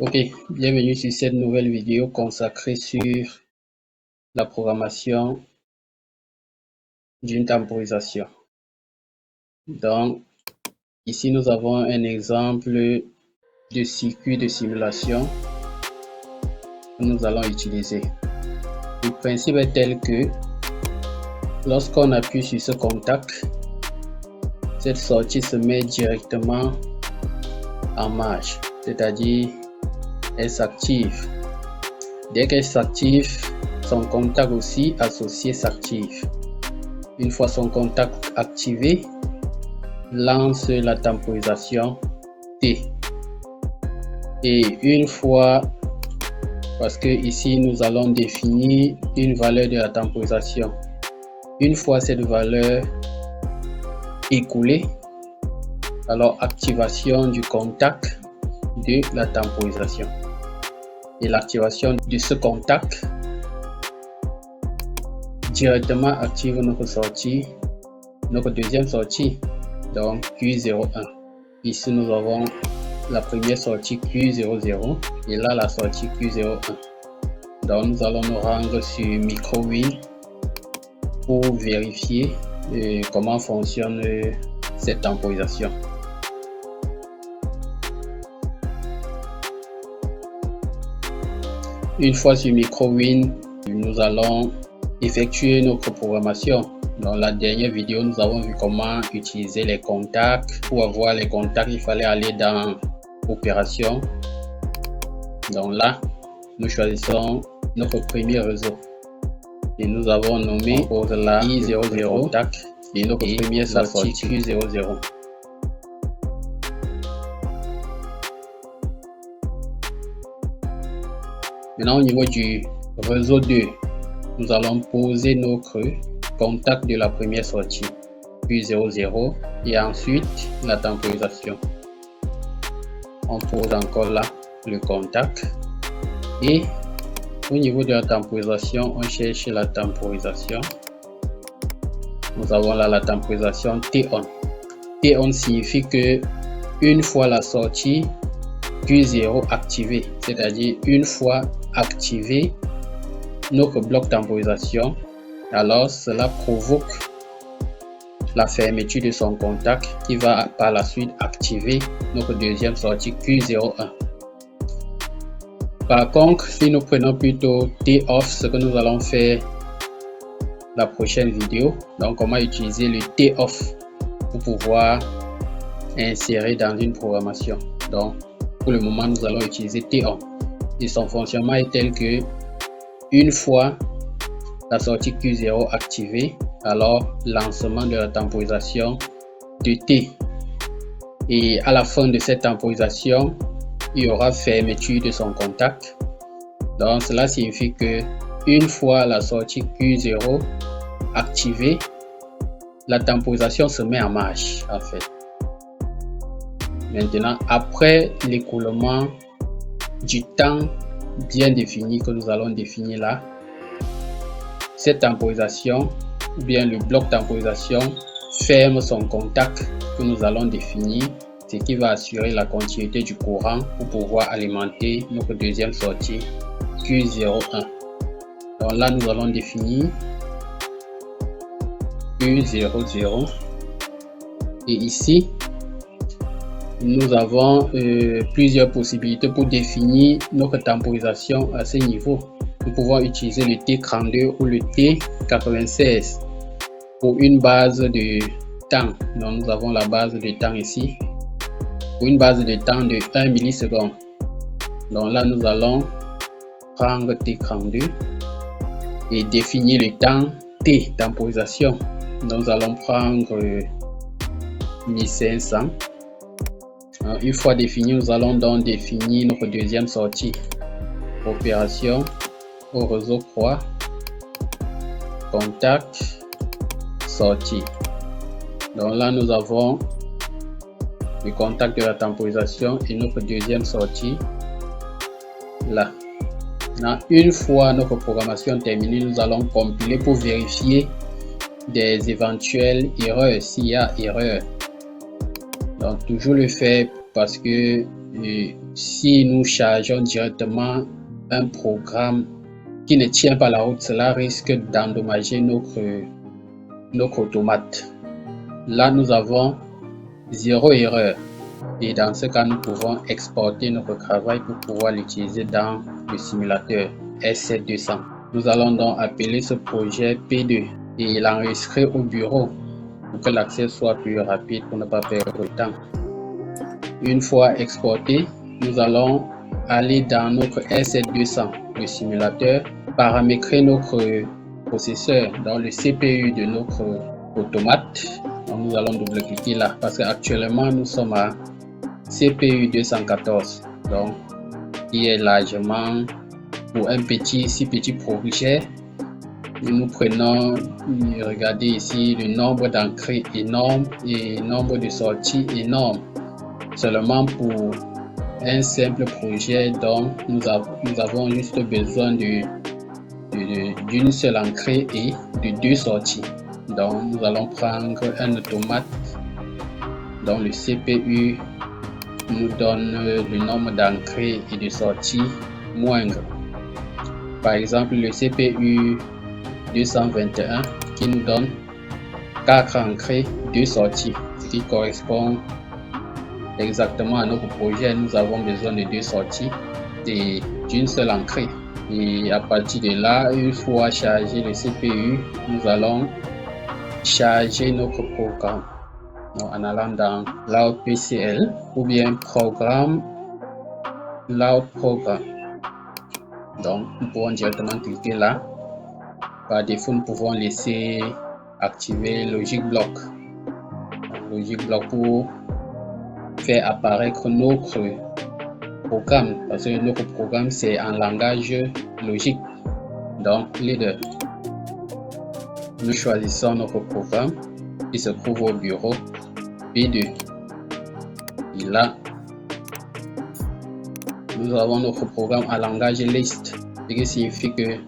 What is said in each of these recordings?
Ok, bienvenue sur cette nouvelle vidéo consacrée sur la programmation d'une temporisation. Donc, ici nous avons un exemple de circuit de simulation que nous allons utiliser. Le principe est tel que lorsqu'on appuie sur ce contact, cette sortie se met directement en marche, c'est-à-dire elle s'active. Dès qu'elle s'active, son contact aussi associé s'active. Une fois son contact activé, lance la temporisation T. Et une fois, parce que ici nous allons définir une valeur de la temporisation. Une fois cette valeur écoulée, alors activation du contact de la temporisation. Et l'activation de ce contact directement active notre sortie, notre deuxième sortie, donc Q01. Ici nous avons la première sortie Q00 et là la sortie Q01. Donc nous allons nous rendre sur MicroWin pour vérifier comment fonctionne cette temporisation. Une fois sur MicroWin, nous allons effectuer notre programmation. Dans la dernière vidéo, nous avons vu comment utiliser les contacts. Pour avoir les contacts, il fallait aller dans Opération. Donc là, nous choisissons notre premier réseau. Et nous avons nommé la I00 contact et notre première sortie Q00. Maintenant, au niveau du réseau 2, nous allons poser notre contact de la première sortie Q00 et ensuite la temporisation. On pose encore là le contact et au niveau de la temporisation, on cherche la temporisation. Nous avons là la temporisation T-on. T-on signifie que une fois la sortie Q0 activé, c'est-à-dire une fois activé notre bloc temporisation, alors cela provoque la fermeture de son contact qui va par la suite activer notre deuxième sortie Q01. Par contre, si nous prenons plutôt T-off, ce que nous allons faire la prochaine vidéo, donc comment utiliser le T-off pour pouvoir insérer dans une programmation. Donc pour le moment, nous allons utiliser T-on. Et son fonctionnement est tel que une fois la sortie Q0 activée, alors lancement de la temporisation de T. Et à la fin de cette temporisation, il y aura fermeture de son contact. Donc cela signifie que une fois la sortie Q0 activée, la temporisation se met en marche en fait. Maintenant, après l'écoulement du temps bien défini que nous allons définir là, cette temporisation ou bien le bloc temporisation ferme son contact que nous allons définir, ce qui va assurer la continuité du courant pour pouvoir alimenter notre deuxième sortie Q01. Donc là nous allons définir Q00 et ici nous avons plusieurs possibilités pour définir notre temporisation à ce niveau. Nous pouvons utiliser le T32 ou le T96 pour une base de temps. Donc nous avons la base de temps ici pour une base de temps de 1 milliseconde. Donc là nous allons prendre T32 et définir le temps T temporisation. Nous allons prendre 1500. Une fois défini, nous allons donc définir notre deuxième sortie. Opération au réseau croix, contact, sortie. Donc là, nous avons le contact de la temporisation et notre deuxième sortie là. Une fois notre programmation terminée, nous allons compiler pour vérifier des éventuelles erreurs s'il y a erreur. Donc toujours le faire parce que Et si nous chargeons directement un programme qui ne tient pas la route, cela risque d'endommager notre automate. Là, nous avons 0 erreur. Et dans ce cas, nous pouvons exporter notre travail pour pouvoir l'utiliser dans le simulateur S7200. Nous allons donc appeler ce projet P2 et l'enregistrer au bureau pour que l'accès soit plus rapide pour ne pas perdre de temps. Une fois exporté, nous allons aller dans notre S7200, le simulateur, paramétrer notre processeur dans le CPU de notre automate. Donc nous allons double-cliquer là parce qu'actuellement nous sommes à CPU 214, donc qui est largement pour un si petit projet. Nous prenons, regardez ici, le nombre d'entrées énorme et nombre de sorties énorme. Seulement pour un simple projet, donc nous avons juste besoin d'une seule entrée et de 2 sorties. Donc nous allons prendre un automate dont le CPU nous donne le nombre d'entrées et de sorties moindre. Par exemple, le CPU 221 qui nous donne 4 entrées, 2 sorties, ce qui correspond exactement à notre projet. Nous avons besoin de 2 sorties et d'une seule entrée. Et à partir de là, une fois chargé le CPU, nous allons charger notre programme en allant dans Load PCL ou bien Programme, Load Programme. Donc, nous pouvons directement cliquer là. Par défaut, nous pouvons laisser activer Logic Block. Logic Block pour faire apparaître notre programme, parce que notre programme c'est en langage logique. Donc, leader. Nous choisissons notre programme qui se trouve au bureau P2. Et là, nous avons notre programme en langage list, ce qui signifie que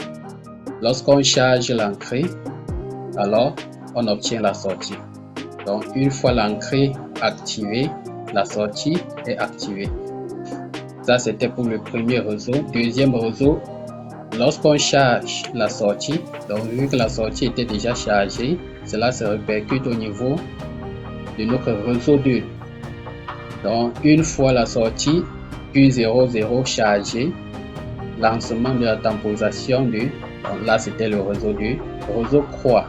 lorsqu'on charge l'entrée, alors on obtient la sortie. Donc, une fois l'entrée activée, la sortie est activée. Ça, c'était pour le premier réseau. Deuxième réseau, lorsqu'on charge la sortie, donc vu que la sortie était déjà chargée, cela se répercute au niveau de notre réseau 2. Donc, une fois la sortie Q00 chargée, lancement de la temporisation 2, donc là c'était le réseau 2, réseau croix.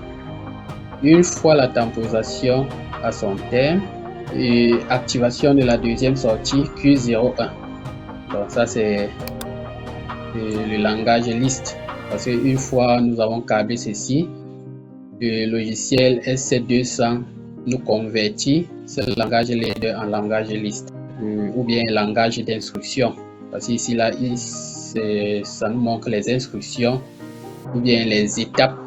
Une fois la temporisation à son terme, et activation de la deuxième sortie Q01. Donc ça c'est le langage list, parce qu'une fois nous avons câblé ceci, le logiciel S7200 nous convertit ce langage leader en langage list ou bien langage d'instruction, parce qu'ici là ça nous montre les instructions ou bien les étapes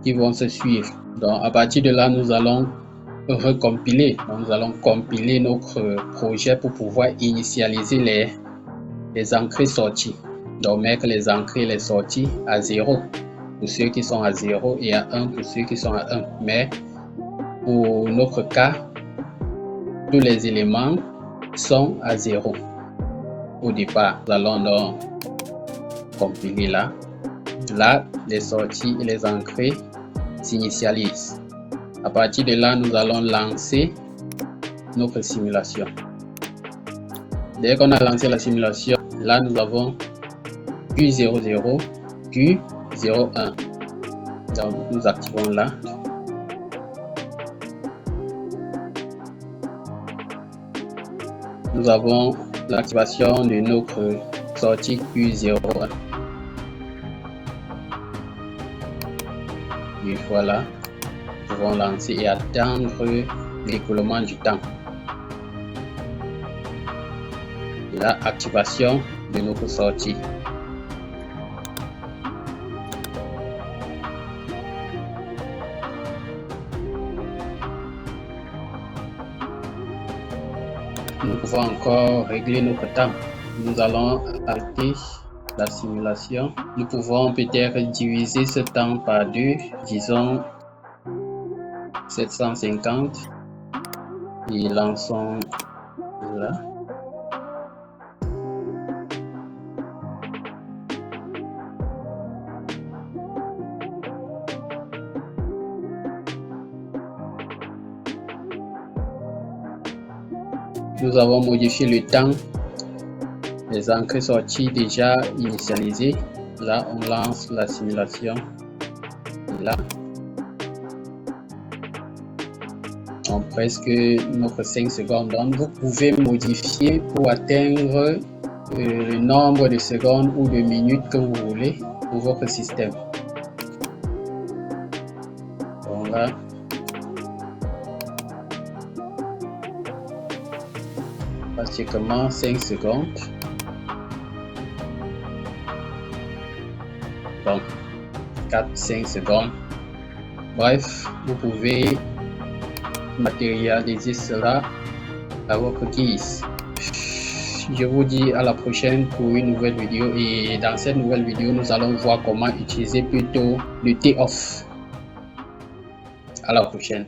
qui vont se suivre. Donc à partir de là nous allons recompiler. Donc, nous allons compiler notre projet pour pouvoir initialiser les entrées sorties. Donc mettre les entrées et les sorties à 0 pour ceux qui sont à 0 et à 1 pour ceux qui sont à 1. Mais pour notre cas, tous les éléments sont à 0 au départ. Nous allons donc compiler là. Là, les sorties et les entrées s'initialisent. À partir de là, nous allons lancer notre simulation. Dès qu'on a lancé la simulation, là nous avons Q00, Q01. Donc nous activons là. Nous avons l'activation de notre sortie Q01. Et voilà, nous pouvons lancer et attendre l'écoulement du temps. La activation de notre sortie. Nous pouvons encore régler notre temps. Nous allons arrêter la simulation. Nous pouvons peut-être diviser ce temps par 2, disons 750, et lançons là. nous avons modifié le temps des entrées sorties déjà initialisées. Là, on lance la simulation. Là, on presque notre 5 secondes. Donc, vous pouvez modifier pour atteindre le nombre de secondes ou de minutes que vous voulez pour votre système. Donc là, pratiquement 5 secondes. Donc 4-5 secondes. Bref, vous pouvez matérialiser cela à votre guise. Je vous dis à la prochaine pour une nouvelle vidéo, et dans cette nouvelle vidéo nous allons voir comment utiliser plutôt le T-off. À la prochaine.